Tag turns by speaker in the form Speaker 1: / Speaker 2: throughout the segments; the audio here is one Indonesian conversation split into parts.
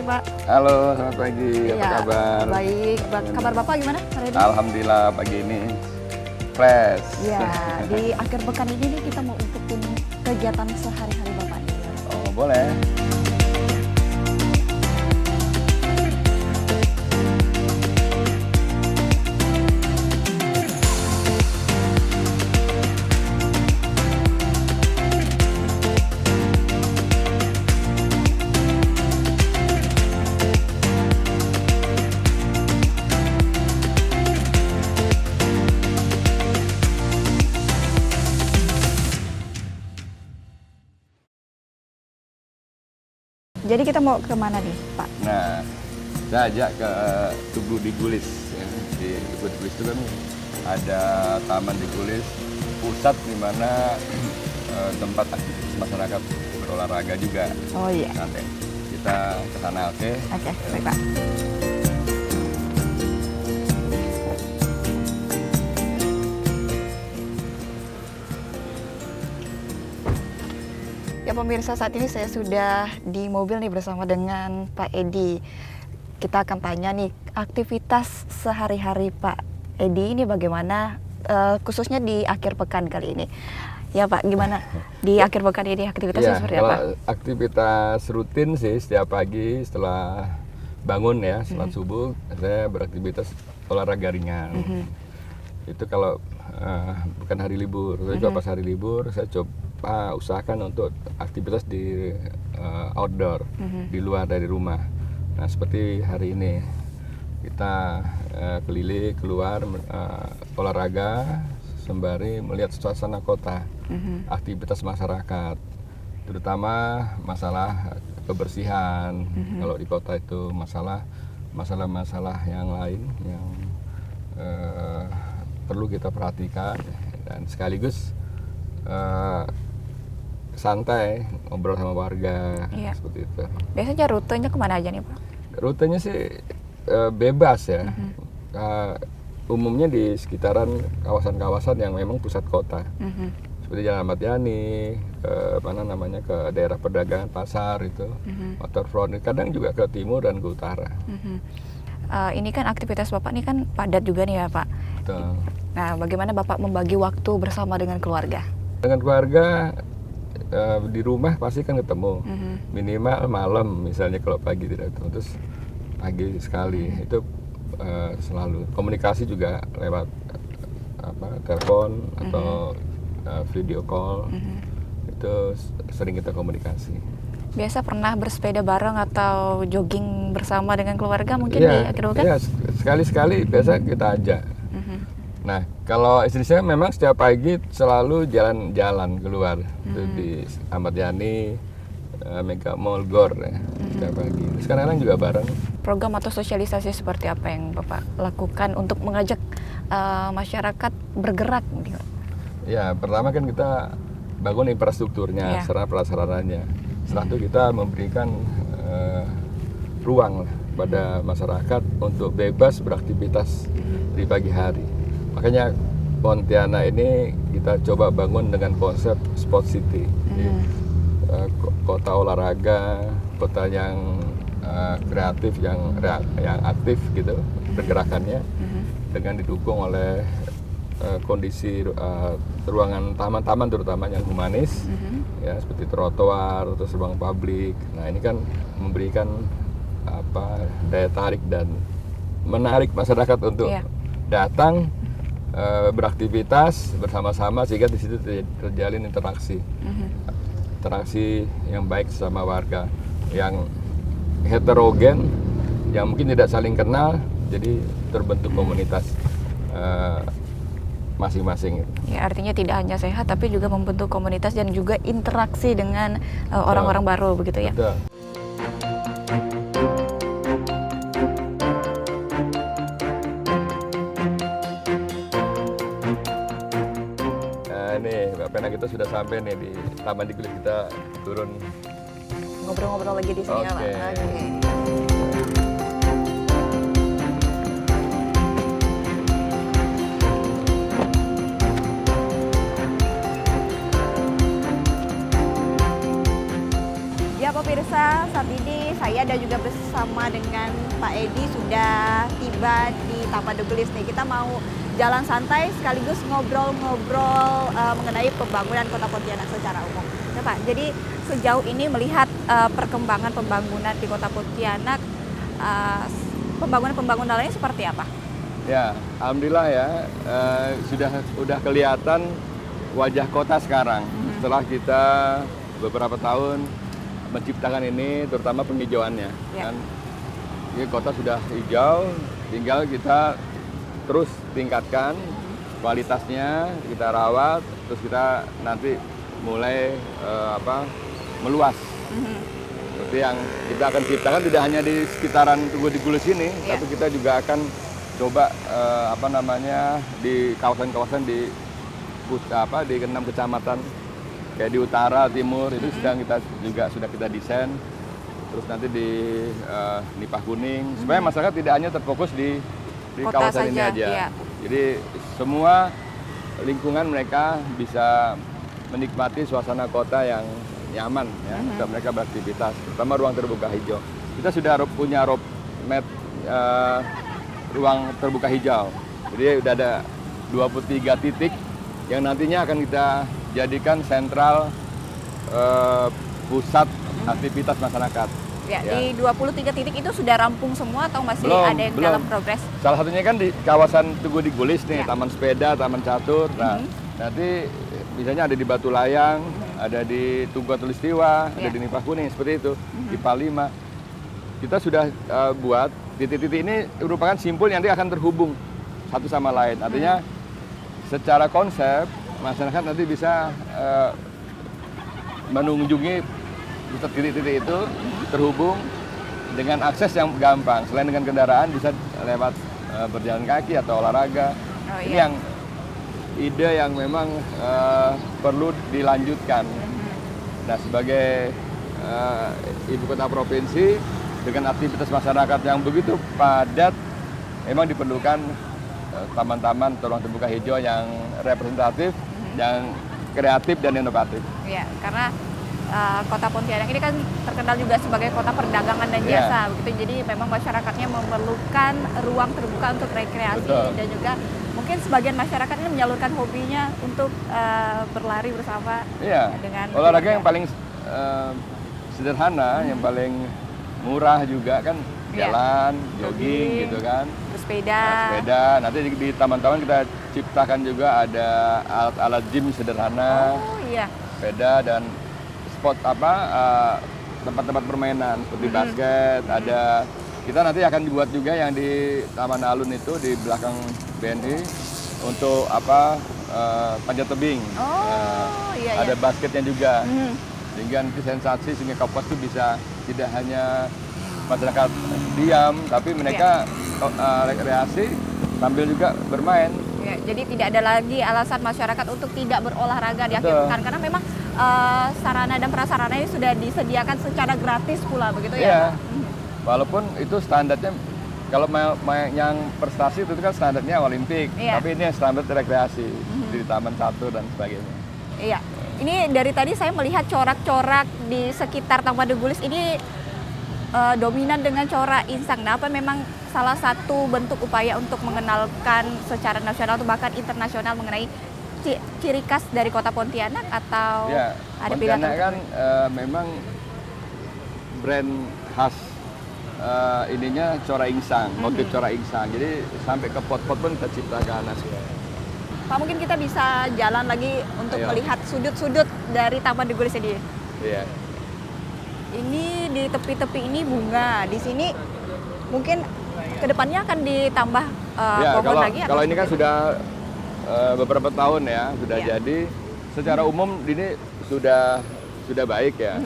Speaker 1: Pak.
Speaker 2: Halo, selamat pagi. Apa
Speaker 1: Iya,
Speaker 2: kabar?
Speaker 1: Baik. Kabar Bapak gimana hari ini?
Speaker 2: Alhamdulillah pagi ini fresh.
Speaker 1: Ya, di akhir pekan ini nih kita mau ikutin kegiatan sehari-hari Bapak nih.
Speaker 2: Oh, boleh.
Speaker 1: Jadi kita mau kemana nih Pak?
Speaker 2: Nah, saya ajak ke Tugu di Gulis. Ya. Di Tugu di Gulis itu kan ada Taman di Gulis, pusat di mana tempat aktivitas masyarakat berolahraga juga.
Speaker 1: Oh iya.
Speaker 2: Nanti kita ke sana, oke?
Speaker 1: Oke, baik Pak. Ya pemirsa, saat ini saya sudah di mobil nih bersama dengan Pak Edi. Kita akan tanya nih aktivitas sehari-hari Pak Edi ini bagaimana, khususnya di akhir pekan kali ini. Ya Pak, gimana di akhir pekan ini aktivitasnya seperti apa?
Speaker 2: Aktivitas rutin sih setiap pagi setelah bangun ya, setelah subuh saya beraktivitas olahraga ringan. Itu kalau bukan hari libur, tapi juga pas hari libur saya coba usahakan untuk aktivitas di outdoor, di luar dari rumah. Nah seperti hari ini kita keliling keluar olahraga sembari melihat suasana kota, aktivitas masyarakat, terutama masalah kebersihan. Kalau di kota itu masalah-masalah yang lain yang perlu kita perhatikan, dan sekaligus santai ngobrol sama warga.
Speaker 1: Iya.
Speaker 2: Seperti itu.
Speaker 1: Biasanya rutenya kemana aja nih Pak?
Speaker 2: Rutenya sih bebas ya. Umumnya di sekitaran kawasan-kawasan yang memang pusat kota, seperti Jalan Ahmad Yani, ke daerah perdagangan pasar itu, waterfront. Kadang juga ke timur dan ke utara.
Speaker 1: Ini kan aktivitas Bapak ini kan padat juga nih ya Pak.
Speaker 2: Betul.
Speaker 1: Nah, bagaimana Bapak membagi waktu bersama dengan keluarga?
Speaker 2: Dengan keluarga di rumah pasti kan ketemu, minimal malam misalnya, kalau pagi tidak ketemu, terus pagi sekali. Itu selalu komunikasi juga lewat telepon atau video call. Itu sering kita komunikasi.
Speaker 1: Biasa pernah bersepeda bareng atau jogging bersama dengan keluarga mungkin di akhir pekan?
Speaker 2: Iya, sekali-sekali biasa kita ajak. Nah, kalau istri saya memang setiap pagi selalu jalan-jalan keluar, itu di Ahmad Yani, Mega Mall, Gor ya, setiap pagi. Sekarang juga bareng.
Speaker 1: Program atau sosialisasi seperti apa yang Bapak lakukan untuk mengajak masyarakat bergerak?
Speaker 2: Ya, pertama kan kita bangun infrastrukturnya, sarana prasarananya. Setelah itu kita memberikan ruang pada masyarakat untuk bebas beraktivitas di pagi hari. Makanya Pontianak ini kita coba bangun dengan konsep Sport City. Kota olahraga, kota yang kreatif, yang aktif gitu pergerakannya, dengan didukung oleh kondisi ruangan taman-taman terutama yang humanis, ya seperti trotoar atau ruang publik. Nah ini kan memberikan daya tarik dan menarik masyarakat untuk datang beraktivitas bersama-sama, sehingga di situ terjalin interaksi yang baik sama warga yang heterogen, yang mungkin tidak saling kenal, jadi terbentuk komunitas masing-masing.
Speaker 1: Ya, artinya tidak hanya sehat tapi juga membentuk komunitas dan juga interaksi dengan orang-orang baru begitu ya.
Speaker 2: Betul. Nah nih Mbak Pena, kita sudah sampai nih di Taman di Gulis. Kita turun
Speaker 1: Ngobrol-ngobrol lagi di sini ya Pak. Ya Ya pemirsa, saat ini saya dan juga bersama dengan Pak Edi sudah tiba di Taman Dukulis nih. Kita mau jalan santai sekaligus ngobrol-ngobrol mengenai pembangunan Kota Pontianak secara umum. Ya Pak, jadi sejauh ini melihat perkembangan pembangunan di Kota Pontianak, pembangunan lainnya seperti apa?
Speaker 2: Ya, alhamdulillah ya, sudah kelihatan wajah kota sekarang. Setelah kita beberapa tahun menciptakan ini, terutama penghijauannya.
Speaker 1: Ya.
Speaker 2: Kan? Ini kota sudah hijau, tinggal kita terus tingkatkan kualitasnya, kita rawat, terus kita nanti mulai meluas. Seperti yang kita akan ciptakan tidak hanya di sekitaran Tugu Dukulis ini, tapi kita juga akan coba di kawasan-kawasan di 6 kecamatan. Kayak di utara, timur itu sudah kita desain, terus nanti di Nipah Kuning supaya masyarakat tidak hanya terfokus di
Speaker 1: Kota
Speaker 2: kawasan ini
Speaker 1: saja,
Speaker 2: aja.
Speaker 1: iya.
Speaker 2: Jadi semua lingkungan mereka bisa menikmati suasana kota yang nyaman ya untuk mereka beraktivitas, terutama ruang terbuka hijau. Kita sudah punya roadmap ruang terbuka hijau. Jadi udah ada 23 titik yang nantinya akan kita jadikan sentral pusat aktivitas masyarakat.
Speaker 1: Ya, di 23 titik itu sudah rampung semua atau masih ada yang
Speaker 2: belum.
Speaker 1: dalam progres?
Speaker 2: Salah satunya kan di kawasan Tugu Dukulis nih,
Speaker 1: Ya.
Speaker 2: Taman Sepeda, Taman Catur. Nah, nanti misalnya ada di Batu Layang, ada di Tugu Katulistiwa, ada di Nipah Kuning, seperti itu. Di Palima. Kita sudah buat titik-titik ini merupakan simpul yang nanti akan terhubung satu sama lain. Artinya secara konsep masyarakat nanti bisa mengunjungi titik-titik itu terhubung dengan akses yang gampang. Selain dengan kendaraan bisa lewat berjalan kaki atau olahraga. Ini yang ide yang memang perlu dilanjutkan. Nah, sebagai ibu kota provinsi dengan aktivitas masyarakat yang begitu padat, memang diperlukan taman-taman atau ruang terbuka hijau yang representatif, yang kreatif dan inovatif.
Speaker 1: Ya, karena Kota Pontianak ini kan terkenal juga sebagai kota perdagangan dan jasa, begitu. Jadi memang masyarakatnya memerlukan ruang terbuka untuk rekreasi. Betul. Dan juga mungkin sebagian masyarakat ini menyalurkan hobinya untuk berlari bersama.
Speaker 2: Iya.
Speaker 1: Dengan
Speaker 2: olahraga yang paling sederhana, yang paling murah juga kan jalan, jogging gitu kan.
Speaker 1: Bersepeda.
Speaker 2: Sepeda. Nanti di taman-taman kita ciptakan juga ada alat-alat gym sederhana.
Speaker 1: Oh iya.
Speaker 2: Sepeda dan spot tempat-tempat permainan seperti basket. Ada kita nanti akan dibuat juga yang di Taman Alun itu di belakang BNI untuk panjat tebing.
Speaker 1: Iya.
Speaker 2: Ada basketnya juga. Sehingga nanti sensasi Sungai Kapuas itu bisa tidak hanya masyarakat diam, tapi mereka rekreasi sambil juga bermain.
Speaker 1: Ya, jadi tidak ada lagi alasan masyarakat untuk tidak berolahraga di akhir pekan, karena memang sarana dan prasarana ini sudah disediakan secara gratis pula, begitu ya?
Speaker 2: Walaupun itu standarnya, kalau yang prestasi itu kan standarnya Olimpik, tapi ini standar rekreasi di Taman Catur dan sebagainya.
Speaker 1: Iya, ini dari tadi saya melihat corak-corak di sekitar Taman Dukulis ini dominan dengan corak insang. Nah, apa memang salah satu bentuk upaya untuk mengenalkan secara nasional atau bahkan internasional mengenai ciri khas dari Kota Pontianak, atau ada pilihan
Speaker 2: Pontianak kan memang brand khas ininya corak insang, motif corak insang. Jadi sampai ke pot-pot pun kita ciptakan nasional.
Speaker 1: Pak, mungkin kita bisa jalan lagi untuk melihat sudut-sudut dari Taman Dukulis ini.
Speaker 2: Iya.
Speaker 1: Ini di tepi-tepi ini bunga, di sini mungkin kedepannya akan ditambah pohon lagi.
Speaker 2: Kalau ini kan sudah beberapa tahun ya, sudah jadi. Secara umum ini sudah baik ya.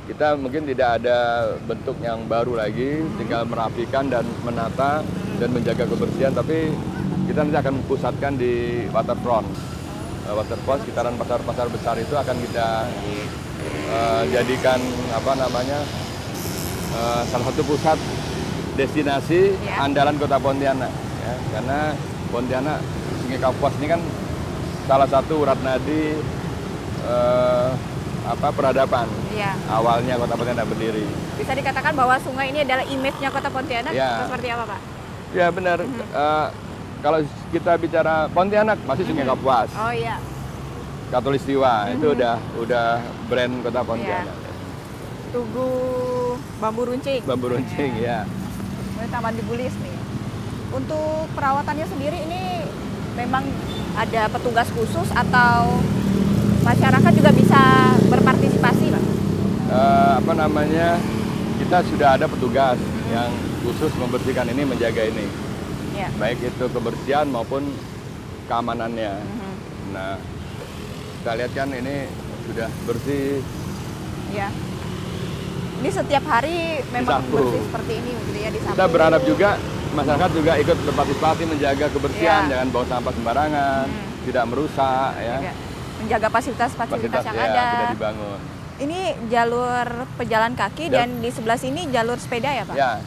Speaker 2: Kita mungkin tidak ada bentuk yang baru lagi, tinggal merapikan dan menata dan menjaga kebersihan. Tapi kita nanti akan pusatkan di waterfront. Waterfront sekitaran pasar-pasar besar itu akan kita jadikan salah satu pusat destinasi andalan Kota Pontianak. Ya, karena Pontianak, Sungai Kapuas ini kan salah satu urat nadi peradaban.
Speaker 1: Iya.
Speaker 2: Awalnya Kota Pontianak berdiri.
Speaker 1: Bisa dikatakan bahwa sungai ini adalah image-nya Kota Pontianak.
Speaker 2: Ya.
Speaker 1: Seperti apa, Pak?
Speaker 2: Ya benar. Kalau kita bicara Pontianak masih Sungai Kapuas,
Speaker 1: Oh iya.
Speaker 2: Katulistiwa itu udah brand Kota Pontianak.
Speaker 1: Tugu Bambu Runcing.
Speaker 2: Bambu Runcing ya.
Speaker 1: Ini Taman Dibulis nih. Untuk perawatannya sendiri ini memang ada petugas khusus atau masyarakat juga bisa berpartisipasi, Pak?
Speaker 2: Kita sudah ada petugas yang khusus membersihkan ini, menjaga ini.
Speaker 1: Ya.
Speaker 2: Baik itu kebersihan maupun keamanannya. Nah, kita lihat kan ini sudah bersih.
Speaker 1: Ya. Ini setiap hari memang
Speaker 2: Disapu.
Speaker 1: bersih seperti ini gitu ya, disapu.
Speaker 2: Kita berharap juga masyarakat juga ikut berpartisipasi menjaga kebersihan,
Speaker 1: Ya.
Speaker 2: jangan buang sampah sembarangan, tidak merusak ya.
Speaker 1: Juga menjaga fasilitas-fasilitas yang
Speaker 2: ya,
Speaker 1: ada.
Speaker 2: sudah dibangun.
Speaker 1: Ini jalur pejalan kaki dan di sebelah sini jalur sepeda ya, Pak?
Speaker 2: Ya,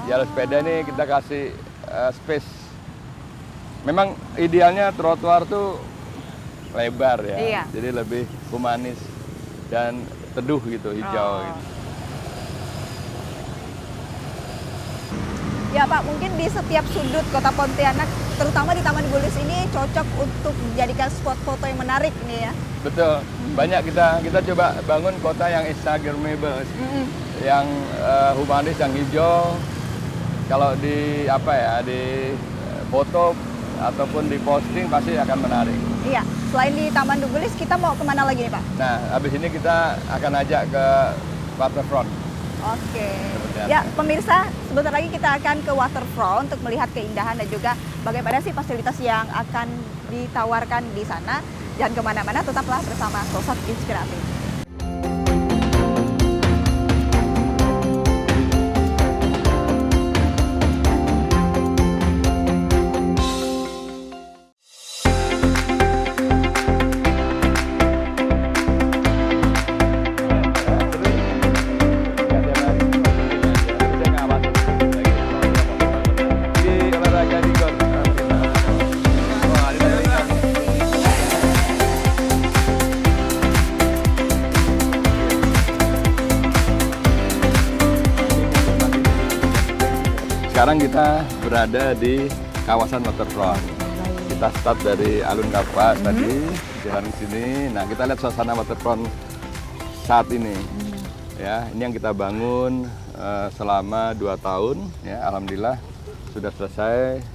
Speaker 2: jalur sepeda ini kita kasih space. Memang idealnya trotoar tuh lebar ya,
Speaker 1: Iya.
Speaker 2: jadi lebih humanis dan teduh gitu, hijau. Gitu.
Speaker 1: Ya Pak, mungkin di setiap sudut Kota Pontianak, terutama di Taman Dibulis ini cocok untuk dijadikan spot foto yang menarik nih ya.
Speaker 2: Betul, banyak kita coba bangun kota yang instagramable, yang humanis, yang hijau. Kalau di foto ataupun di posting pasti akan menarik.
Speaker 1: Iya, selain di Taman Dibulis kita mau kemana lagi nih Pak?
Speaker 2: Nah, habis ini kita akan ajak ke waterfront.
Speaker 1: Oke. Ya, pemirsa, sebentar lagi kita akan ke waterfront untuk melihat keindahan dan juga bagaimana sih fasilitas yang akan ditawarkan di sana. Jangan kemana-mana, tetaplah bersama Close Up Inspiratif.
Speaker 2: Sekarang kita berada di kawasan waterfront. Kita start dari Alun Kapuas tadi, jalan di sini. Nah, kita lihat suasana waterfront saat ini. Ya, ini yang kita bangun selama 2 tahun. Ya, alhamdulillah sudah selesai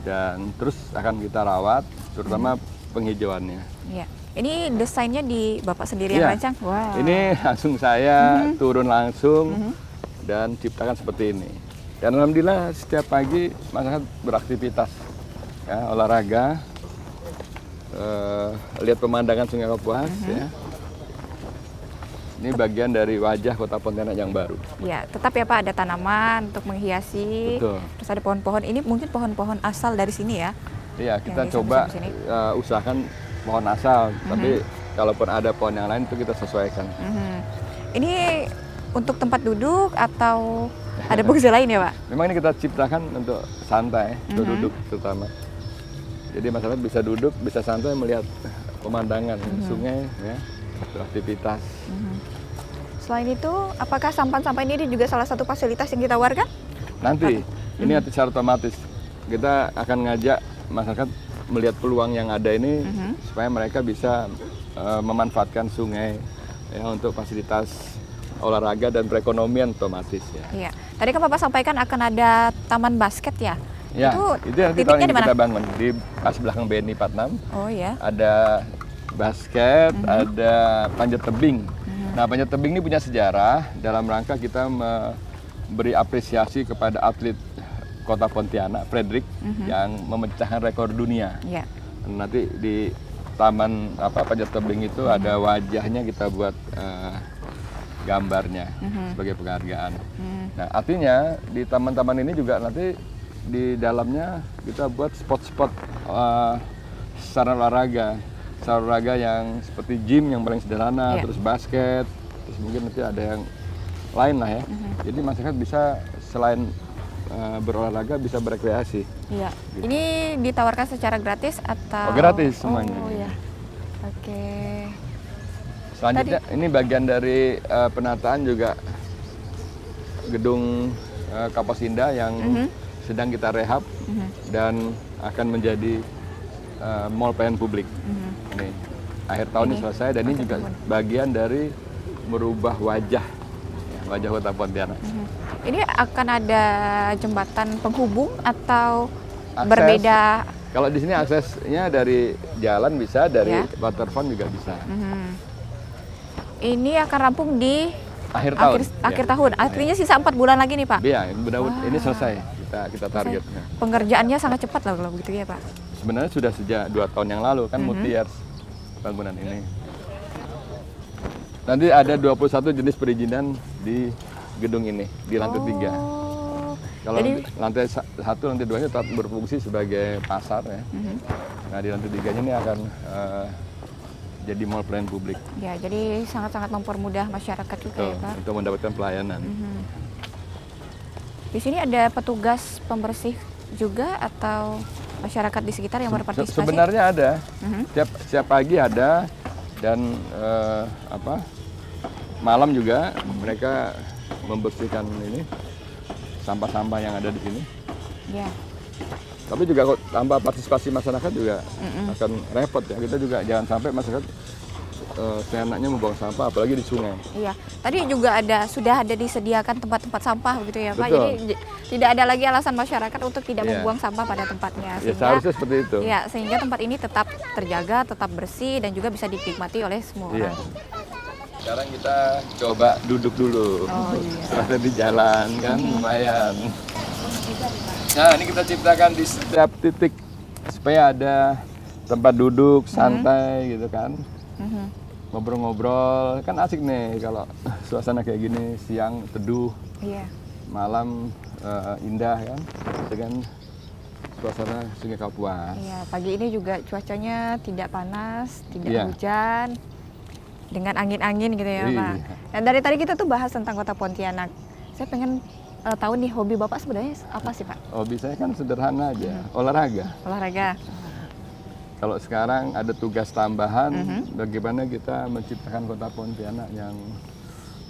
Speaker 2: dan terus akan kita rawat, terutama penghijauannya.
Speaker 1: Iya. Ini desainnya di Bapak sendiri yang
Speaker 2: Iya.
Speaker 1: rancang? Wah.
Speaker 2: Ini langsung saya turun langsung dan ciptakan seperti ini. Dan alhamdulillah setiap pagi masyarakat beraktivitas, ya, olahraga, lihat pemandangan Sungai Kapuas. Ya. Ini bagian dari wajah Kota Pontianak yang baru.
Speaker 1: Ya, tetap ya Pak ada tanaman untuk menghiasi.
Speaker 2: Betul.
Speaker 1: Terus ada pohon-pohon. Ini mungkin pohon-pohon asal dari sini ya?
Speaker 2: Iya, kita
Speaker 1: Yang
Speaker 2: coba
Speaker 1: disapu sini.
Speaker 2: usahakan pohon asal, tapi kalaupun ada pohon yang lain itu kita sesuaikan.
Speaker 1: Ini untuk tempat duduk atau ada fungsi lain ya Pak?
Speaker 2: Memang ini kita ciptakan untuk santai, untuk duduk terutama. Jadi masyarakat bisa duduk, bisa santai melihat pemandangan sungai, ya, beraktivitas.
Speaker 1: Selain itu, apakah sampan-sampan ini juga salah satu fasilitas yang ditawarkan?
Speaker 2: Nanti, ini nanti secara otomatis kita akan ngajak masyarakat melihat peluang yang ada ini supaya mereka bisa memanfaatkan sungai ya untuk fasilitas olahraga dan perekonomian otomatis ya.
Speaker 1: Iya. Tadi kan Bapak sampaikan akan ada taman basket ya?
Speaker 2: Ya, itu nanti tahun
Speaker 1: titiknya
Speaker 2: ini
Speaker 1: di mana?
Speaker 2: kita bangun di pas belakang BNI 46.
Speaker 1: Oh ya.
Speaker 2: Ada basket, ada panjat tebing. Nah, panjat tebing ini punya sejarah dalam rangka kita memberi apresiasi kepada atlet Kota Pontianak, Frederick, yang memecahkan rekor dunia.
Speaker 1: Iya.
Speaker 2: Nanti di taman panjat tebing itu ada wajahnya, kita buat gambarnya sebagai penghargaan. Nah, artinya di taman-taman ini juga nanti di dalamnya kita buat spot-spot sarana olahraga yang seperti gym yang paling sederhana, terus basket, terus mungkin nanti ada yang lain lah ya. Jadi masyarakat bisa selain berolahraga bisa berekreasi.
Speaker 1: Iya. Ini ditawarkan secara gratis atau?
Speaker 2: Oh, gratis semuanya.
Speaker 1: Oh iya. Oke.
Speaker 2: Selanjutnya ini bagian dari penataan juga gedung Kapas Indah yang sedang kita rehab dan akan menjadi mall pelayanan publik. Ini akhir tahun ini selesai dan ini juga bagian dari merubah wajah Kota Pontianak.
Speaker 1: Ini akan ada jembatan penghubung atau
Speaker 2: Akses,
Speaker 1: berbeda?
Speaker 2: Kalau di sini aksesnya dari jalan bisa, dari waterfront juga bisa.
Speaker 1: Ini akan rampung di
Speaker 2: Akhir tahun.
Speaker 1: Akhir tahun. Artinya sisa 4 bulan lagi nih, Pak.
Speaker 2: Iya, ini selesai. Kita targetnya.
Speaker 1: Pengerjaannya sangat cepat lah kalau begitu ya, Pak.
Speaker 2: Sebenarnya sudah sejak 2 tahun yang lalu kan multi-years bangunan ini. Nanti ada 21 jenis perizinan di gedung ini, di lantai 3. Kalau lantai 1, lantai 2 nya tetap berfungsi sebagai pasar ya. Nah di lantai 3 nya ini akan jadi mall pelayanan publik.
Speaker 1: Ya, jadi sangat-sangat mempermudah masyarakat juga ya, Pak.
Speaker 2: Untuk mendapatkan pelayanan.
Speaker 1: Di sini ada petugas pembersih juga atau masyarakat di sekitar yang berpartisipasi?
Speaker 2: Sebenarnya ada. Setiap pagi ada dan malam juga mereka membersihkan ini sampah-sampah yang ada di sini.
Speaker 1: Ya.
Speaker 2: Tapi juga tanpa partisipasi masyarakat juga akan repot ya. Kita juga jangan sampai masyarakat seenaknya membuang sampah, apalagi di sungai.
Speaker 1: Iya. Tadi juga sudah ada disediakan tempat-tempat sampah begitu ya, Pak.
Speaker 2: Betul.
Speaker 1: Jadi tidak ada lagi alasan masyarakat untuk tidak membuang sampah pada tempatnya.
Speaker 2: Ya seharusnya seperti itu.
Speaker 1: Ya, sehingga tempat ini tetap terjaga, tetap bersih dan juga bisa dinikmati oleh semua orang.
Speaker 2: Sekarang kita coba duduk dulu.
Speaker 1: Oh iya.
Speaker 2: Setelah di jalan kan lumayan. Nah ini kita ciptakan di setiap titik supaya ada tempat duduk santai gitu kan. Ngobrol-ngobrol kan asik nih kalau suasana kayak gini, siang teduh, malam indah kan dengan suasana Sungai Kapuas.
Speaker 1: Iya, pagi ini juga cuacanya tidak panas, tidak hujan. Dengan angin-angin gitu ya, Pak. Dan dari tadi kita tuh bahas tentang Kota Pontianak. Saya pengen tahu nih, hobi Bapak sebenarnya apa sih, Pak?
Speaker 2: Hobi saya kan sederhana aja, olahraga.
Speaker 1: Olahraga.
Speaker 2: Kalau sekarang ada tugas tambahan, bagaimana kita menciptakan Kota Pontianak yang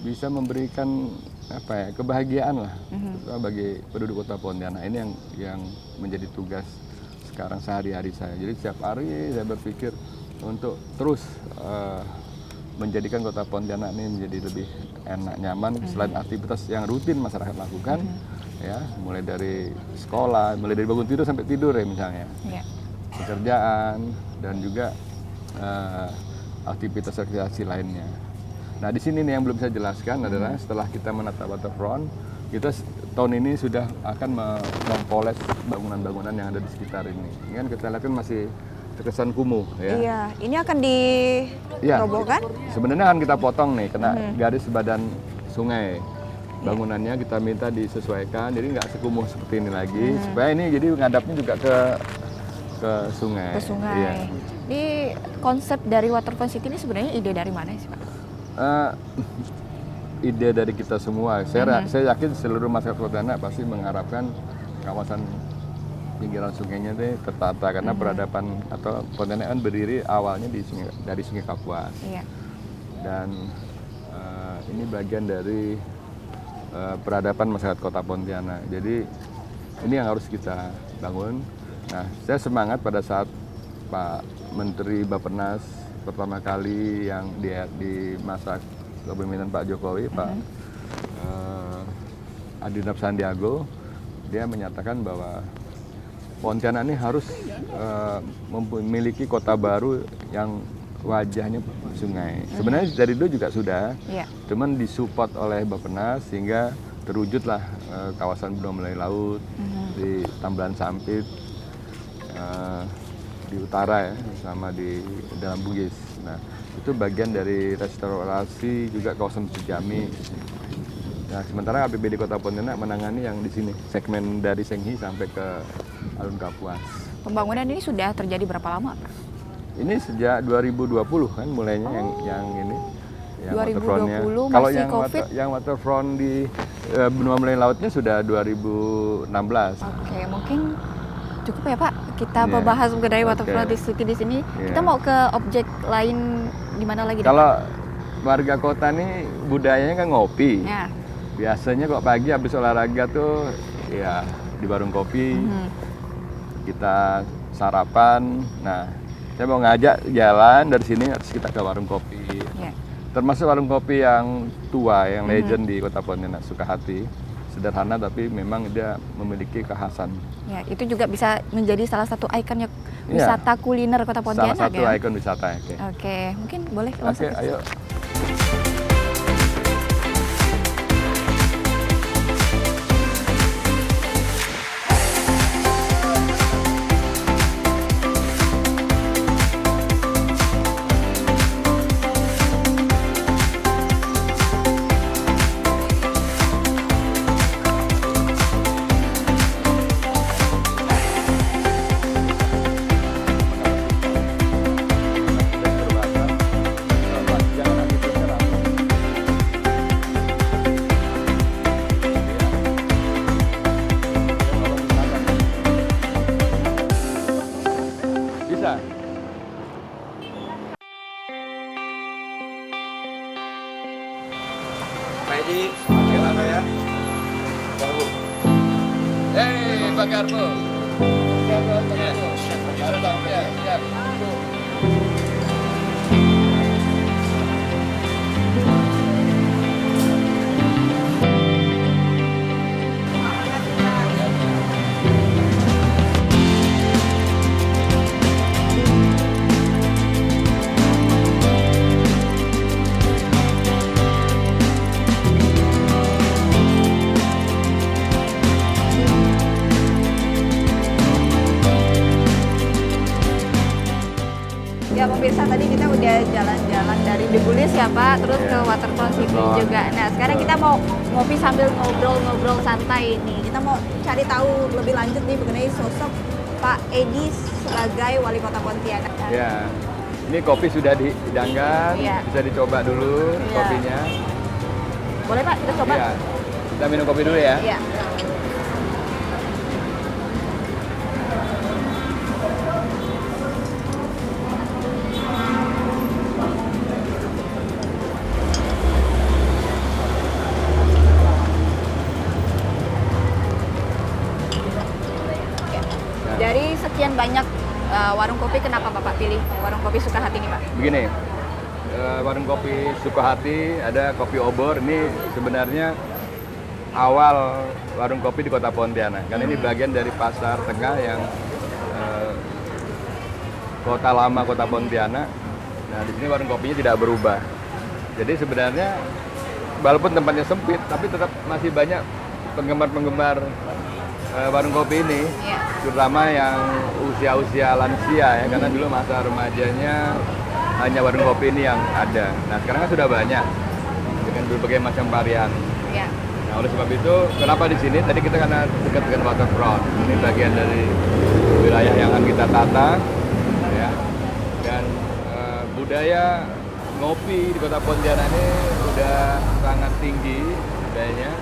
Speaker 2: bisa memberikan kebahagiaan lah bagi penduduk Kota Pontianak. Ini yang menjadi tugas sekarang sehari-hari saya. Jadi setiap hari saya berpikir untuk terus menjadikan Kota Pontianak ini menjadi lebih enak, nyaman, selain aktivitas yang rutin masyarakat lakukan, ya, mulai dari sekolah, mulai dari bangun tidur sampai tidur ya misalnya, pekerjaan dan juga aktivitas rekreasi lainnya. Nah di sini nih yang belum saya jelaskan adalah setelah kita menata waterfront, kita tahun ini sudah akan mempoles bangunan-bangunan yang ada di sekitar ini. Ini kan kita lihat kan masih terkesan kumuh ya.
Speaker 1: Iya, ini akan dirobohkan?
Speaker 2: Sebenarnya akan kita potong nih, kena garis badan sungai. Bangunannya kita minta disesuaikan, jadi nggak sekumuh seperti ini lagi, supaya ini jadi ngadapnya juga ke sungai.
Speaker 1: Ke sungai.
Speaker 2: Iya.
Speaker 1: Ini konsep dari Waterfront City ini sebenarnya ide dari mana sih, Pak?
Speaker 2: Ide dari kita semua. Saya yakin seluruh masyarakat Pontianak pasti mengharapkan kawasan pinggiran sungainya itu tertata karena peradaban atau Pontianak kan berdiri awalnya dari Sungai Kapuas. Iya. Dan ini bagian dari peradaban masyarakat Kota Pontianak. Jadi ini yang harus kita bangun. Nah, saya semangat pada saat Pak Menteri Bappenas pertama kali yang di masa kepemimpinan Pak Jokowi, Pak Adinab Sandiago, dia menyatakan bahwa Pontianak ini harus memiliki kota baru yang wajahnya sungai. Sebenarnya dari dulu juga sudah, cuman disupport oleh Bappenas sehingga terwujudlah kawasan Bendungan Melalui Laut di Tambelan Sampit, di utara ya, sama di dalam Bugis. Nah itu bagian dari restorasi juga kawasan Sejami. Nah, sementara APBD Kota Pontianak menangani yang di sini, segmen dari Senghi sampai ke Alun Kapuas.
Speaker 1: Pembangunan ini sudah terjadi berapa lama, Pak?
Speaker 2: Ini sejak 2020 kan mulainya yang ini. Yang
Speaker 1: 2020
Speaker 2: kalau
Speaker 1: masih
Speaker 2: yang
Speaker 1: COVID?
Speaker 2: yang waterfront di Benua Melalui Lautnya sudah 2016.
Speaker 1: Oke, mungkin cukup ya Pak. Kita membahas mengenai waterfront di sini. Kita mau ke objek lain di mana lagi?
Speaker 2: Kalau warga kota nih budayanya kan ngopi.
Speaker 1: Ya.
Speaker 2: Biasanya kok pagi habis olahraga tuh ya di warung kopi. Kita sarapan. Nah, saya mau ngajak jalan dari sini terus kita ke warung kopi.
Speaker 1: Ya.
Speaker 2: Termasuk warung kopi yang tua, yang legend di Kota Pontianak, Sukahati. Sederhana tapi memang dia memiliki kekhasan.
Speaker 1: Ya, itu juga bisa menjadi salah satu ikon
Speaker 2: Iya.
Speaker 1: wisata kuliner Kota Pontianak
Speaker 2: Salah satu
Speaker 1: ya.
Speaker 2: ikon wisata. Oke.
Speaker 1: Oke, mungkin boleh
Speaker 2: Oke,
Speaker 1: langsung.
Speaker 2: ayo. Bisa.
Speaker 3: Pak Edi, pakai lama ya.
Speaker 2: Hei, Pak Karpo. Siap, Pak Karpo. Ada Bang, ya, siap.
Speaker 1: Ya pemirsa, tadi kita udah jalan-jalan dari Debulis ya Pak, terus
Speaker 2: Iya.
Speaker 1: ke Waterfront City
Speaker 2: Betul.
Speaker 1: juga. Nah sekarang kita mau ngopi sambil ngobrol-ngobrol santai nih. Kita mau cari tahu lebih lanjut nih mengenai sosok Pak Edi sebagai Wali Kota Pontianak.
Speaker 2: Ya. Ini kopi sudah dihidangkan,
Speaker 1: Iya.
Speaker 2: bisa dicoba dulu
Speaker 1: Iya.
Speaker 2: kopinya.
Speaker 1: Boleh Pak, kita coba?
Speaker 2: Iya. Kita minum kopi dulu ya.
Speaker 1: Iya. Dari sekian banyak warung kopi, kenapa Bapak pilih warung kopi Sukahati ini Pak?
Speaker 2: Begini, warung kopi Sukahati, ada kopi obor. Ini sebenarnya awal warung kopi di Kota Pontianak. Karena ini bagian dari pasar tengah yang kota lama Kota Pontianak. Nah, di sini warung kopinya tidak berubah. Jadi sebenarnya walaupun tempatnya sempit, tapi tetap masih banyak penggemar-penggemar warung kopi ini.
Speaker 1: Iya.
Speaker 2: Terutama yang usia-usia lansia ya, karena dulu masa remajanya hanya warung kopi ini yang ada. Nah sekarang kan sudah banyak dengan berbagai macam varian.
Speaker 1: Iya.
Speaker 2: Nah oleh sebab itu, kenapa di sini? Tadi kita karena dekat dengan waterfront. Ini bagian dari wilayah yang akan kita tata, ya. Dan budaya ngopi di Kota Pontianak ini sudah sangat tinggi budayanya.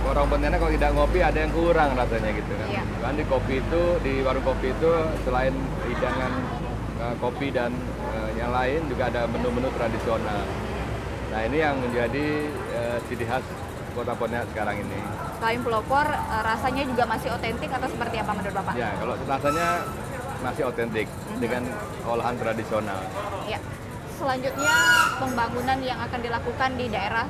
Speaker 2: Orang Pontianak kalau tidak ngopi ada yang kurang rasanya gitu kan.
Speaker 1: Iya.
Speaker 2: Kan di kopi itu, di warung kopi itu selain hidangan kopi dan yang lain juga ada menu-menu tradisional. Nah ini yang menjadi ciri khas Kota Pontianak sekarang ini.
Speaker 1: Selain pelopor, rasanya juga masih otentik atau seperti apa menurut Bapak?
Speaker 2: Ya kalau rasanya masih otentik dengan olahan tradisional.
Speaker 1: Ya. Selanjutnya pembangunan yang akan dilakukan di daerah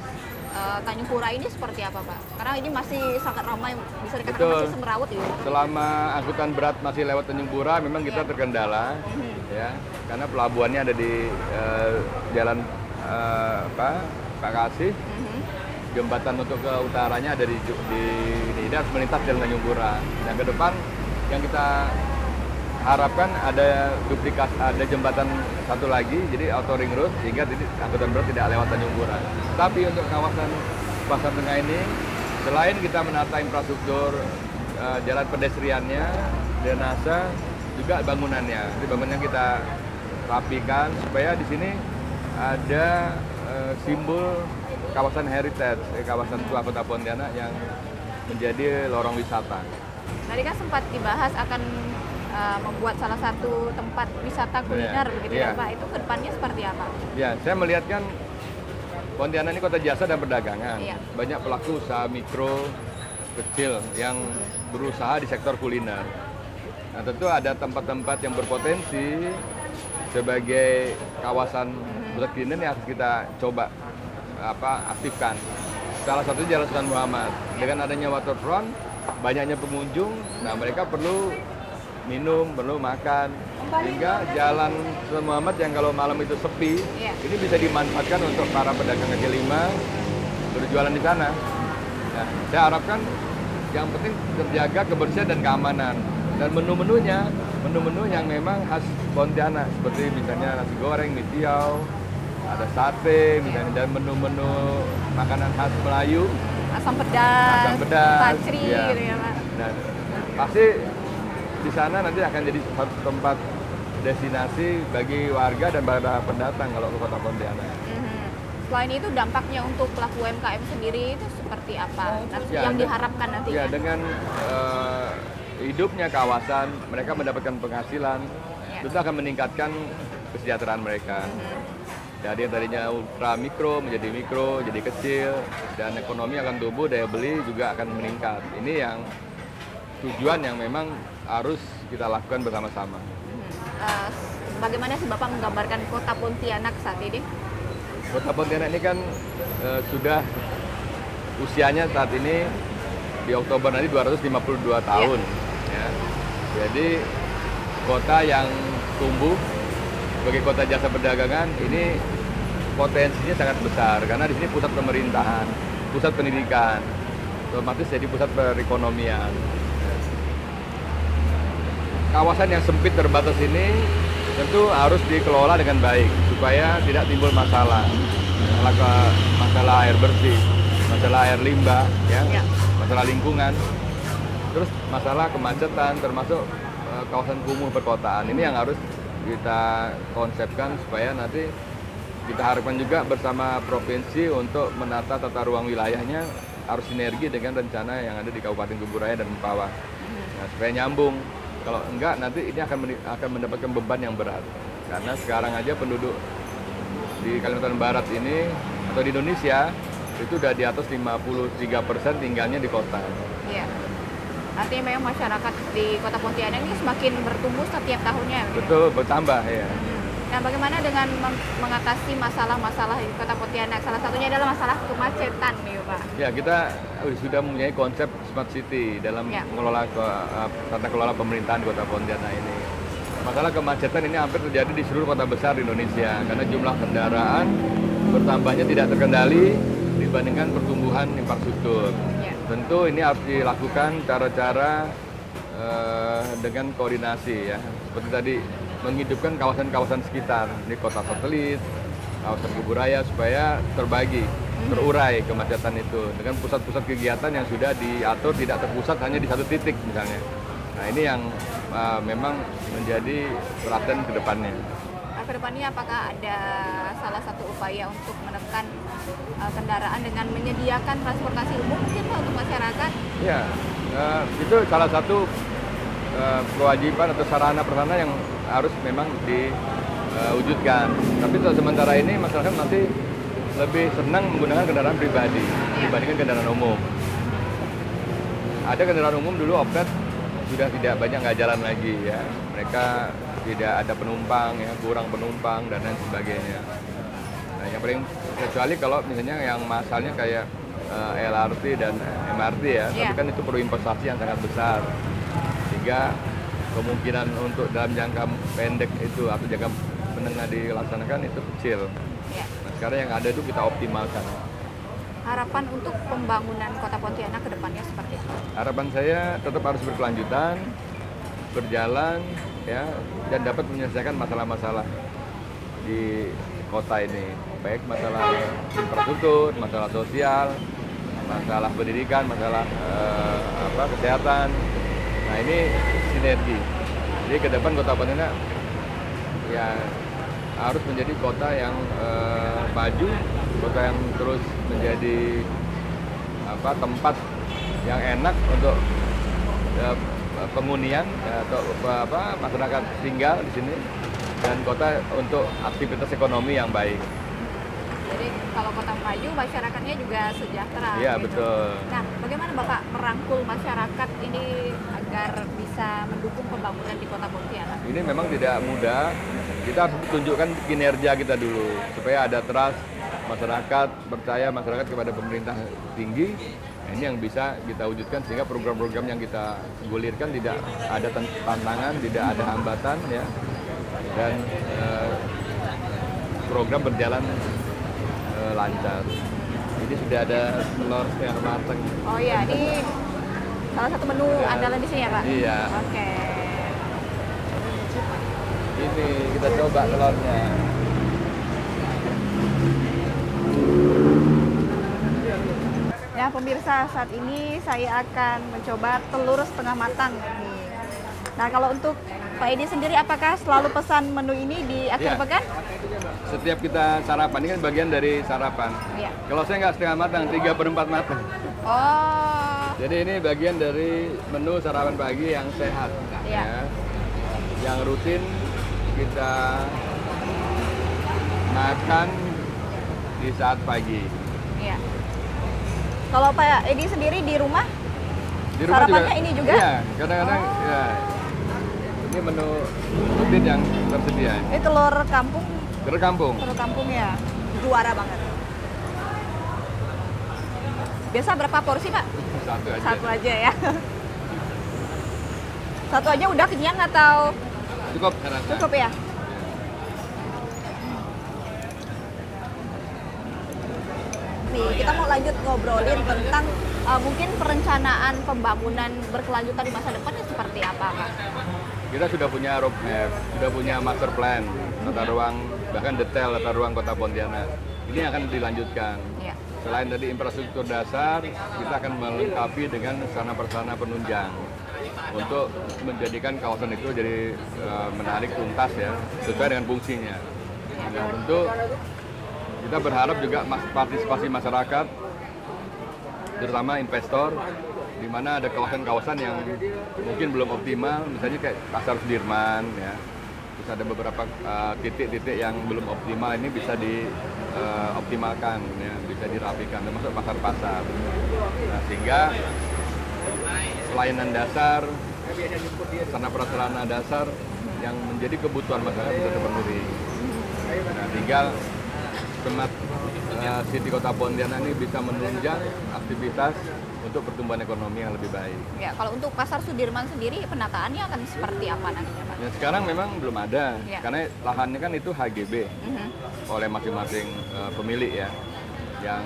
Speaker 1: Tanjung Pura ini seperti apa Pak? Karena ini masih sangat ramai, bisa dikatakan
Speaker 2: Betul.
Speaker 1: masih semrawut ya.
Speaker 2: Selama angkutan berat masih lewat Tanjung Pura, memang kita terkendala, ya, karena pelabuhannya ada di jalan Pak Kasih, jembatan untuk ke utaranya ada di ini harus melintas jalan Tanjung Pura. Dan ke depan yang kita harapkan ada duplikat, ada jembatan satu lagi, jadi auto ring road sehingga angkutan berat tidak lewat Tanjung Pura. Tapi untuk kawasan pasar tengah ini, selain kita menata infrastruktur jalan pedestriannya, drainase, juga bangunannya. Jadi bangunannya kita rapikan supaya di sini ada simbol kawasan heritage, kawasan tua Kota Pontianak yang menjadi lorong wisata.
Speaker 1: Tadi kan sempat dibahas akan
Speaker 4: membuat salah satu tempat wisata kuliner begitu
Speaker 2: Iya.
Speaker 4: ya Pak. Itu ke depannya seperti apa?
Speaker 2: Ya, saya melihat kan Pontianak ini kota jasa dan perdagangan.
Speaker 4: Iya.
Speaker 2: Banyak pelaku usaha mikro, kecil yang berusaha di sektor kuliner. Nah, tentu ada tempat-tempat yang berpotensi sebagai kawasan pusat kuliner yang harus kita coba aktifkan. Salah satunya Jalan Sultan Muhammad. Dengan adanya waterfront, banyaknya pengunjung, nah mereka perlu minum, perlu makan, sehingga Jalan Sultan Muhammad yang kalau malam itu sepi,
Speaker 4: Iya.
Speaker 2: ini bisa dimanfaatkan untuk para pedagang kaki lima berjualan di sana. Nah, saya harapkan yang penting terjaga kebersihan dan keamanan, dan menu-menu yang memang khas Pontianak, seperti misalnya nasi goreng, mie tiaw, ada sate, misalnya, dan menu-menu makanan khas Melayu,
Speaker 4: Asam pedas, pacri
Speaker 2: iya.
Speaker 4: gitu ya Pak.
Speaker 2: Nah, pasti di sana nanti akan jadi satu tempat destinasi bagi warga dan para pendatang kalau ke kota Pontianak.
Speaker 4: Selain itu dampaknya untuk pelaku UMKM sendiri itu seperti apa?
Speaker 2: Ya,
Speaker 4: Yang diharapkan nantinya?
Speaker 2: Ya, dengan hidupnya kawasan, mereka mendapatkan penghasilan,
Speaker 4: Ya.
Speaker 2: itu akan meningkatkan kesejahteraan mereka. Jadi yang tadinya ultra mikro menjadi mikro, jadi kecil, dan ekonomi akan tumbuh, daya beli juga akan meningkat. Ini yang tujuan yang memang harus kita lakukan bersama-sama.
Speaker 4: Bagaimana sih Bapak menggambarkan kota Pontianak saat ini?
Speaker 2: Kota Pontianak ini kan sudah usianya saat ini di Oktober nanti 252 tahun. Ya. Jadi kota yang tumbuh sebagai kota jasa perdagangan ini potensinya sangat besar karena di sini pusat pemerintahan, pusat pendidikan, otomatis jadi pusat perekonomian. Kawasan yang sempit terbatas ini tentu harus dikelola dengan baik supaya tidak timbul masalah air bersih, masalah air limbah,
Speaker 4: Ya.
Speaker 2: masalah lingkungan, terus masalah kemacetan, termasuk kawasan kumuh perkotaan. Ini yang harus kita konsepkan supaya nanti kita harapkan juga bersama provinsi untuk menata tata ruang wilayahnya harus sinergi dengan rencana yang ada di Kabupaten Kuburaya dan Mempawah. Nah, supaya nyambung. Kalau enggak nanti ini akan mendapatkan beban yang berat. Karena sekarang aja penduduk di Kalimantan Barat ini atau di Indonesia itu udah di atas 53% tinggalnya di kota.
Speaker 4: Iya. Artinya memang masyarakat di Kota Pontianak ini semakin bertumbuh setiap tahunnya. Gitu.
Speaker 2: Betul, bertambah ya.
Speaker 4: Nah, bagaimana dengan mengatasi masalah-masalah di Kota Pontianak? Salah satunya adalah masalah kemacetan nih, Pak.
Speaker 2: Ya, kita sudah mempunyai konsep smart city dalam mengelola tata kelola pemerintahan Kota Pontianak ini. Masalah kemacetan ini hampir terjadi di seluruh kota besar di Indonesia karena jumlah kendaraan bertambahnya tidak terkendali dibandingkan pertumbuhan infrastruktur.
Speaker 4: Ya.
Speaker 2: Tentu ini harus dilakukan cara-cara dengan koordinasi ya. Seperti tadi menghidupkan kawasan-kawasan sekitar, ini kota satelit, kawasan Kuburaya supaya terbagi, terurai kemacetan itu dengan pusat-pusat kegiatan yang sudah diatur tidak terpusat hanya di satu titik misalnya. Nah, ini yang memang menjadi perhatian ke depannya.
Speaker 4: Kedepannya apakah ada salah satu upaya untuk menekan kendaraan dengan menyediakan transportasi umum mungkin Pak untuk masyarakat?
Speaker 2: Ya, itu salah satu kewajiban atau sarana-prasarana yang harus memang diwujudkan. Tapi untuk sementara ini masyarakat masih lebih senang menggunakan kendaraan pribadi dibandingkan kendaraan umum. Ada kendaraan umum dulu opet sudah tidak banyak nggak jalan lagi ya. Mereka tidak ada penumpang ya, kurang penumpang dan lain sebagainya. Nah, yang paling kecuali kalau misalnya yang masalnya kayak LRT dan MRT ya, tapi kan itu perlu investasi yang sangat besar. Sehingga kemungkinan untuk dalam jangka pendek itu atau jangka menengah dilaksanakan itu kecil. Nah, sekarang yang ada itu kita optimalkan.
Speaker 4: Harapan untuk pembangunan Kota Pontianak ke depannya seperti apa?
Speaker 2: Harapan saya tetap harus berkelanjutan, berjalan ya, dan dapat menyelesaikan masalah-masalah di kota ini, baik masalah infrastruktur, masalah sosial, masalah pendidikan, masalah kesehatan. Nah, ini sinergi. Jadi ke depan Kota Pontianak ya harus menjadi kota yang maju, kota yang terus menjadi tempat yang enak untuk penghunian atau masyarakat tinggal di sini, dan kota untuk aktivitas ekonomi yang baik.
Speaker 4: Jadi kalau kota maju, masyarakatnya juga sejahtera.
Speaker 2: Iya,
Speaker 4: gitu.
Speaker 2: betul.
Speaker 4: Nah, bagaimana Bapak merangkul masyarakat ini agar bisa mendukung pembangunan di Kota Pontianak?
Speaker 2: Ini memang tidak mudah. Kita harus tunjukkan kinerja kita dulu supaya ada trust masyarakat, percaya masyarakat kepada pemerintah tinggi. Nah, ini yang bisa kita wujudkan sehingga program-program yang kita gulirkan tidak ada tantangan, tidak ada hambatan, ya, dan program berjalan lancar. Ini sudah ada telur setengah matang.
Speaker 4: Oh iya, ini salah satu menu
Speaker 2: Ya.
Speaker 4: andalan di sini ya Pak?
Speaker 2: Iya.
Speaker 4: Oke.
Speaker 2: Ini kita coba telurnya.
Speaker 4: Nah pemirsa, saat ini saya akan mencoba telur setengah matang nih. Nah kalau untuk Pak Edi sendiri, apakah selalu pesan menu ini di akhir
Speaker 2: Iya.
Speaker 4: pekan?
Speaker 2: Setiap kita sarapan, ini kan bagian dari sarapan.
Speaker 4: Iya.
Speaker 2: Kalau saya nggak setengah matang, 3/4 matang.
Speaker 4: Oh,
Speaker 2: Jadi ini bagian dari menu sarapan pagi yang sehat.
Speaker 4: Iya.
Speaker 2: Ya. Yang rutin kita makan di saat pagi.
Speaker 4: iya. Kalau Pak Edi sendiri di rumah,
Speaker 2: Di rumah
Speaker 4: sarapannya ini juga?
Speaker 2: Iya, kadang-kadang
Speaker 4: Oh.
Speaker 2: ya. Ini menu rutin yang tersedia.
Speaker 4: ini telur kampung,
Speaker 2: Terkampung.
Speaker 4: ya, juara banget. Biasa berapa porsi Pak?
Speaker 2: Satu aja.
Speaker 4: Satu aja ya. Satu aja udah kenyang atau
Speaker 2: Cukup, saya rasa.
Speaker 4: cukup ya? Nih, kita mau lanjut ngobrolin tentang mungkin perencanaan pembangunan berkelanjutan di masa depan seperti apa, Pak?
Speaker 2: Kita sudah punya roadmap, sudah punya master plan, tata ruang, bahkan detail tata ruang Kota Pontianak. Ini akan dilanjutkan.
Speaker 4: Iya.
Speaker 2: Selain dari infrastruktur dasar, kita akan melengkapi dengan sarana-prasarana penunjang untuk menjadikan kawasan itu jadi menarik, tuntas, ya, sesuai dengan fungsinya. Dan tentu kita berharap juga partisipasi masyarakat, terutama investor, di mana ada kawasan-kawasan yang mungkin belum optimal, misalnya kayak Pasar Sudirman, ya. Terus ada beberapa titik-titik yang belum optimal, ini bisa dioptimalkan, ya, bisa dirapikan, termasuk pasar-pasar. Nah, sehingga pelayanan dasar, sarana prasarana dasar yang menjadi kebutuhan masyarakat bisa terpenuhi. Nah, tinggal Smart City Kota Pontianak ini bisa menunjang aktivitas untuk pertumbuhan ekonomi yang lebih baik.
Speaker 4: Ya, kalau untuk Pasar Sudirman sendiri penataannya akan seperti apa nantinya, Pak?
Speaker 2: Ya, sekarang memang belum ada,
Speaker 4: Ya.
Speaker 2: karena lahannya kan itu HGB oleh masing-masing pemilik, ya, yang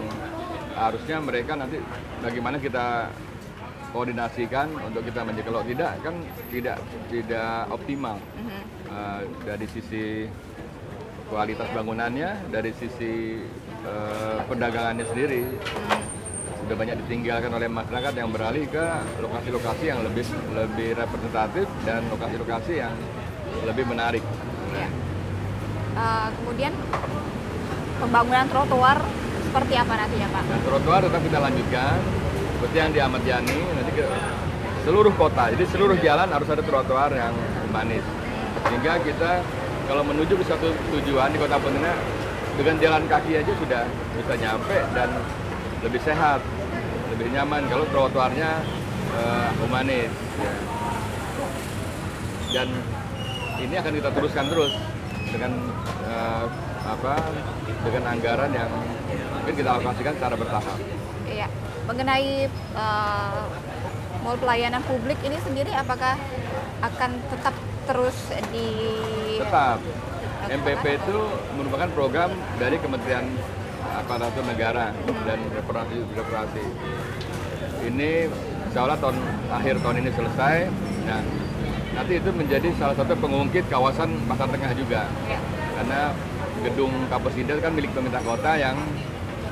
Speaker 2: harusnya mereka nanti bagaimana kita koordinasikan untuk kita menjaga. Kalau tidak kan tidak optimal dari sisi kualitas bangunannya, dari sisi perdagangannya sendiri. Sudah banyak ditinggalkan oleh masyarakat yang beralih ke lokasi-lokasi yang lebih representatif dan lokasi-lokasi yang lebih menarik.
Speaker 4: Ya. Kemudian pembangunan trotoar seperti apa nantinya, Pak?
Speaker 2: Dan trotoar tetap kita lanjutkan, seperti yang di Ahmad Yani, nanti ke seluruh kota. Jadi seluruh jalan harus ada trotoar yang humanis. Sehingga kita kalau menuju ke satu tujuan di Kota Pontianak, dengan jalan kaki aja sudah bisa nyampe dan lebih sehat, lebih nyaman kalau trotoarnya humanis. Ya. Dan ini akan kita teruskan terus dengan dengan anggaran yang mungkin kita alokasikan secara bertahap.
Speaker 4: Iya. Mengenai mall pelayanan publik ini sendiri, apakah akan tetap terus di
Speaker 2: Tetap. MPP itu merupakan program dari Kementerian Aparatur Negara dan Birokrasi. Ini insya Allah akhir tahun ini selesai. Nah, nanti itu menjadi salah satu pengungkit kawasan Pasar Tengah juga.
Speaker 4: Ya.
Speaker 2: Karena gedung Kaposida kan milik pemerintah kota yang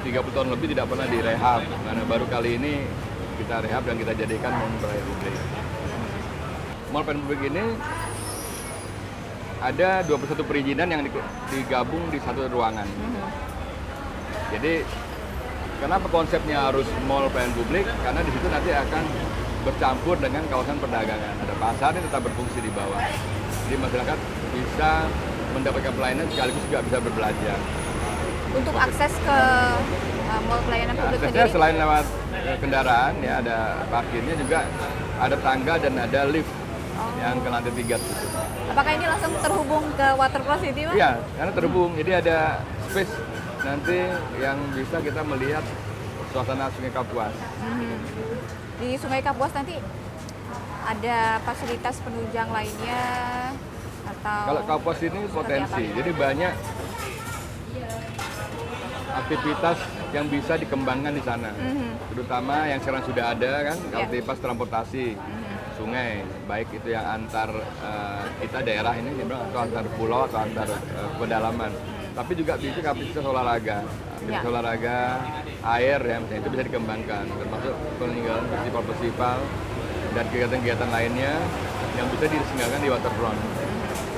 Speaker 2: 30 tahun lebih tidak pernah direhab. Karena baru kali ini kita rehab dan kita jadikan mall pelayanan publik. Mall pelayanan publik ini ada 21 perizinan yang digabung di satu ruangan. Jadi kenapa konsepnya harus mall pelayanan publik? Karena di situ nanti akan bercampur dengan kawasan perdagangan. Ada pasar yang tetap berfungsi di bawah. Jadi masyarakat bisa mendapatkan pelayanan sekaligus juga bisa berbelanja.
Speaker 4: Untuk akses ke mall pelayanan publik
Speaker 2: Aksesnya
Speaker 4: sendiri,
Speaker 2: selain lewat kendaraan ya ada parkirnya juga ada tangga dan ada lift yang ke lantai 3 gitu.
Speaker 4: apakah ini langsung terhubung ke Waterfront City, Pak?
Speaker 2: Iya, karena terhubung. Jadi ada space nanti yang bisa kita melihat suasana Sungai Kapuas.
Speaker 4: Mhm. Di Sungai Kapuas nanti ada fasilitas penunjang lainnya atau
Speaker 2: Kalau Kapuas ini
Speaker 4: seperti
Speaker 2: potensi,
Speaker 4: apa?
Speaker 2: jadi banyak aktivitas yang bisa dikembangkan di sana.
Speaker 4: Mhm.
Speaker 2: Terutama yang sekarang sudah ada kan,
Speaker 4: Ya.
Speaker 2: aktivitas transportasi sungai, baik itu yang antar kita daerah ini, atau antar pulau atau antar pedalaman. Tapi juga bisa aktivitas olahraga, aktivitas
Speaker 4: Ya.
Speaker 2: olahraga air ya, misalnya itu bisa dikembangkan, termasuk peninggalan festival-festival dan kegiatan-kegiatan lainnya yang bisa diselenggarakan di waterfront.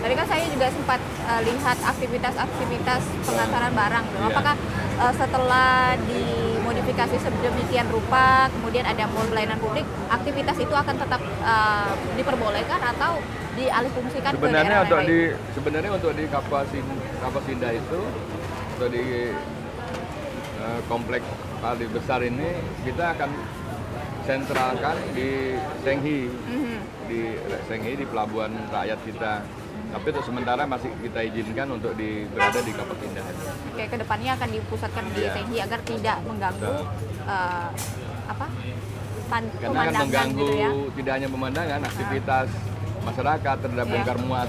Speaker 4: Tadi kan saya juga sempat lihat aktivitas pengantaran barang.
Speaker 2: Iya.
Speaker 4: Apakah setelah dimodifikasi sedemikian rupa, kemudian ada mall pelayanan publik, aktivitas itu akan tetap diperbolehkan atau dialihfungsikan ke daerah lain?
Speaker 2: Sebenarnya untuk di Kapuasinda itu, untuk di kompleks paling besar ini kita akan sentralkan di Senghi,
Speaker 4: Mhm.
Speaker 2: di pelabuhan rakyat kita. Tapi untuk sementara masih kita izinkan untuk berada di Kapuasinda.
Speaker 4: Oke, kedepannya akan dipusatkan di
Speaker 2: Iya.
Speaker 4: Senghi agar tidak mengganggu
Speaker 2: Betul.
Speaker 4: apa
Speaker 2: Karena akan
Speaker 4: pemandangan
Speaker 2: mengganggu
Speaker 4: gitu ya.
Speaker 2: tidak hanya pemandangan, aktivitas masyarakat terhadap
Speaker 4: Iya.
Speaker 2: bongkar muat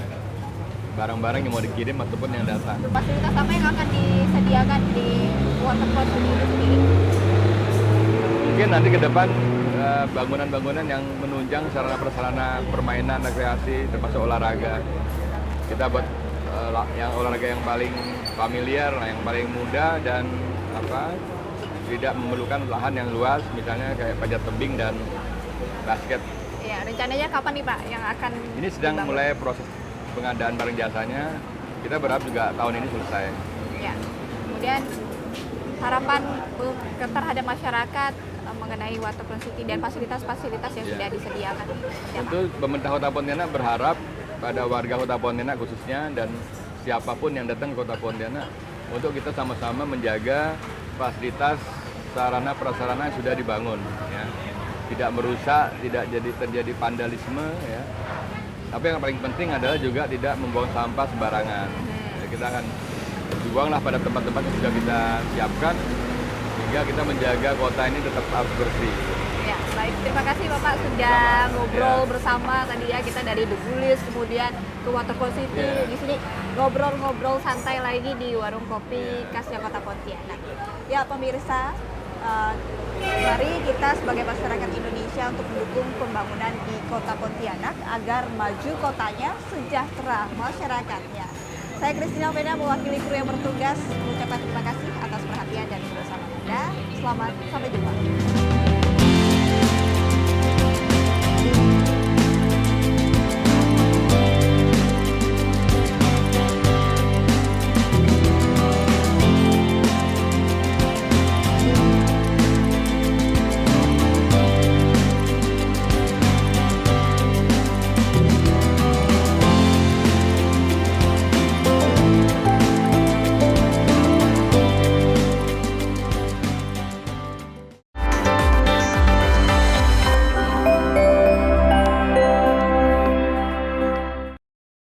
Speaker 2: barang-barang yang mau dikirim ataupun yang datang.
Speaker 4: Fasilitas apa yang akan disediakan di Waterfront ini sendiri?
Speaker 2: Mungkin nanti ke depan bangunan-bangunan yang menunjang sarana-prasarana permainan, rekreasi, termasuk olahraga. Kita buat yang olahraga yang paling familiar, yang paling mudah dan tidak memerlukan lahan yang luas, misalnya kayak panjat tebing dan basket.
Speaker 4: Ya, rencananya kapan nih Pak yang akan
Speaker 2: Ini sedang
Speaker 4: dibangun?
Speaker 2: mulai proses pengadaan barang jasanya. Kita berharap juga tahun ini selesai.
Speaker 4: Ya. Kemudian harapan terhadap masyarakat mengenai Waterfront City dan fasilitas-fasilitas yang
Speaker 2: Ya.
Speaker 4: sudah disediakan. Ya, Pak.
Speaker 2: Tentu pemerintah Kota Pontianak berharap pada warga Kota Pontianak khususnya dan siapapun yang datang ke Kota Pontianak untuk kita sama-sama menjaga fasilitas sarana prasarana yang sudah dibangun, ya. Tidak merusak, tidak terjadi vandalisme, ya. Tapi yang paling penting adalah juga tidak membuang sampah sembarangan. Ya, kita akan dibuanglah pada tempat-tempat yang sudah kita siapkan sehingga kita menjaga kota ini tetap harus bersih.
Speaker 4: Ya, baik. Terima kasih Bapak sudah
Speaker 2: Sama.
Speaker 4: ngobrol
Speaker 2: Ya.
Speaker 4: bersama tadi ya, kita dari The Gulis kemudian ke Waterfront City.
Speaker 2: Ya.
Speaker 4: Di sini ngobrol-ngobrol santai lagi di warung kopi khasnya Kota Pontianak. Ya, pemirsa, mari kita sebagai masyarakat Indonesia untuk mendukung pembangunan di Kota Pontianak agar maju kotanya, sejahtera masyarakatnya. Saya Christina Vena mewakili kru yang bertugas mengucapkan terima kasih atas perhatian dan kebersamaan Anda. Selamat sampai jumpa.